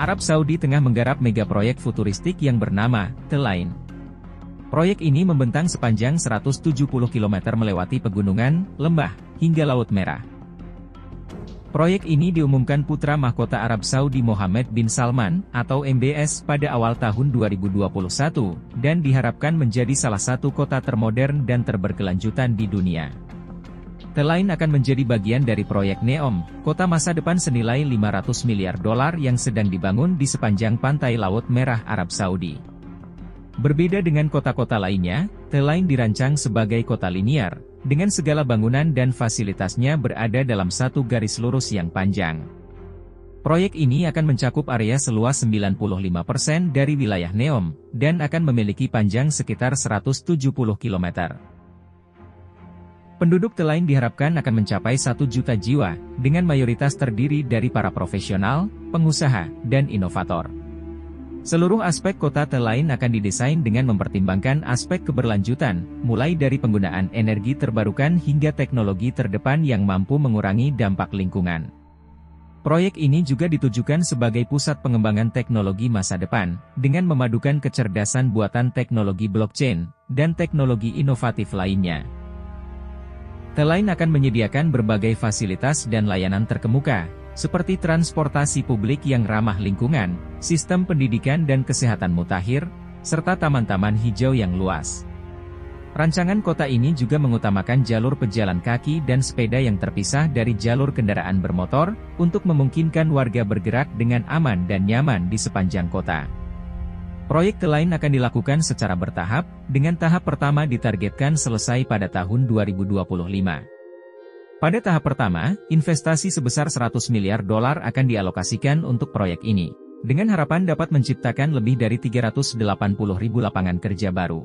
Arab Saudi tengah menggarap mega proyek futuristik yang bernama Telain. Proyek ini membentang sepanjang 170 km melewati pegunungan, lembah, hingga Laut Merah. Proyek ini diumumkan putra mahkota Arab Saudi Mohammed bin Salman, atau MBS, pada awal tahun 2021, dan diharapkan menjadi salah satu kota termodern dan terberkelanjutan di dunia. Telain akan menjadi bagian dari proyek NEOM, kota masa depan senilai $500 miliar yang sedang dibangun di sepanjang pantai Laut Merah Arab Saudi. Berbeda dengan kota-kota lainnya, Telain dirancang sebagai kota linier, dengan segala bangunan dan fasilitasnya berada dalam satu garis lurus yang panjang. Proyek ini akan mencakup area seluas 95% dari wilayah NEOM, dan akan memiliki panjang sekitar 170 km. Penduduk Telain diharapkan akan mencapai 1 juta jiwa, dengan mayoritas terdiri dari para profesional, pengusaha, dan inovator. Seluruh aspek kota Telain akan didesain dengan mempertimbangkan aspek keberlanjutan, mulai dari penggunaan energi terbarukan hingga teknologi terdepan yang mampu mengurangi dampak lingkungan. Proyek ini juga ditujukan sebagai pusat pengembangan teknologi masa depan, dengan memadukan kecerdasan buatan teknologi blockchain, dan teknologi inovatif lainnya. Telain akan menyediakan berbagai fasilitas dan layanan terkemuka, seperti transportasi publik yang ramah lingkungan, sistem pendidikan dan kesehatan mutakhir, serta taman-taman hijau yang luas. Rancangan kota ini juga mengutamakan jalur pejalan kaki dan sepeda yang terpisah dari jalur kendaraan bermotor, untuk memungkinkan warga bergerak dengan aman dan nyaman di sepanjang kota. Proyek Telain akan dilakukan secara bertahap, dengan tahap pertama ditargetkan selesai pada tahun 2025. Pada tahap pertama, investasi sebesar $100 miliar akan dialokasikan untuk proyek ini, dengan harapan dapat menciptakan lebih dari 380.000 lapangan kerja baru.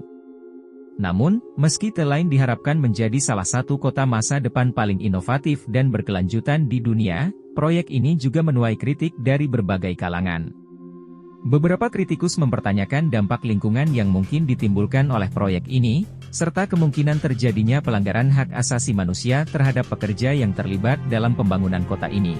Namun, meski Telain diharapkan menjadi salah satu kota masa depan paling inovatif dan berkelanjutan di dunia, proyek ini juga menuai kritik dari berbagai kalangan. Beberapa kritikus mempertanyakan dampak lingkungan yang mungkin ditimbulkan oleh proyek ini, serta kemungkinan terjadinya pelanggaran hak asasi manusia terhadap pekerja yang terlibat dalam pembangunan kota ini.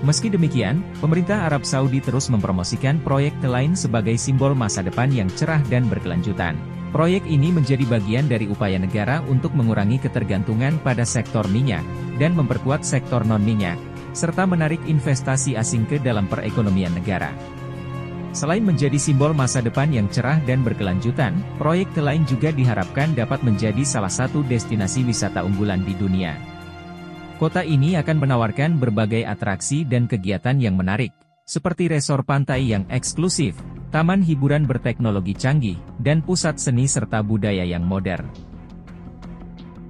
Meski demikian, pemerintah Arab Saudi terus mempromosikan proyek Telain sebagai simbol masa depan yang cerah dan berkelanjutan. Proyek ini menjadi bagian dari upaya negara untuk mengurangi ketergantungan pada sektor minyak, dan memperkuat sektor non-minyak, serta menarik investasi asing ke dalam perekonomian negara. Selain menjadi simbol masa depan yang cerah dan berkelanjutan, proyek Telain juga diharapkan dapat menjadi salah satu destinasi wisata unggulan di dunia. Kota ini akan menawarkan berbagai atraksi dan kegiatan yang menarik, seperti resor pantai yang eksklusif, taman hiburan berteknologi canggih, dan pusat seni serta budaya yang modern.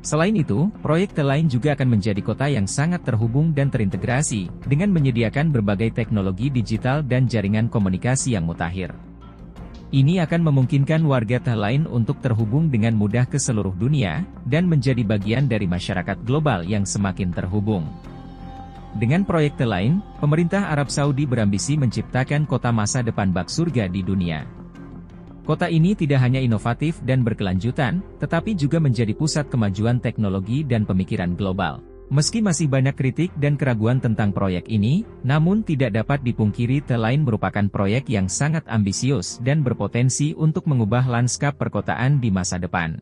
Selain itu, proyek Telain juga akan menjadi kota yang sangat terhubung dan terintegrasi, dengan menyediakan berbagai teknologi digital dan jaringan komunikasi yang mutakhir. Ini akan memungkinkan warga Telain untuk terhubung dengan mudah ke seluruh dunia, dan menjadi bagian dari masyarakat global yang semakin terhubung. Dengan proyek Telain, pemerintah Arab Saudi berambisi menciptakan kota masa depan bak surga di dunia. Kota ini tidak hanya inovatif dan berkelanjutan, tetapi juga menjadi pusat kemajuan teknologi dan pemikiran global. Meski masih banyak kritik dan keraguan tentang proyek ini, namun tidak dapat dipungkiri Telain merupakan proyek yang sangat ambisius dan berpotensi untuk mengubah lanskap perkotaan di masa depan.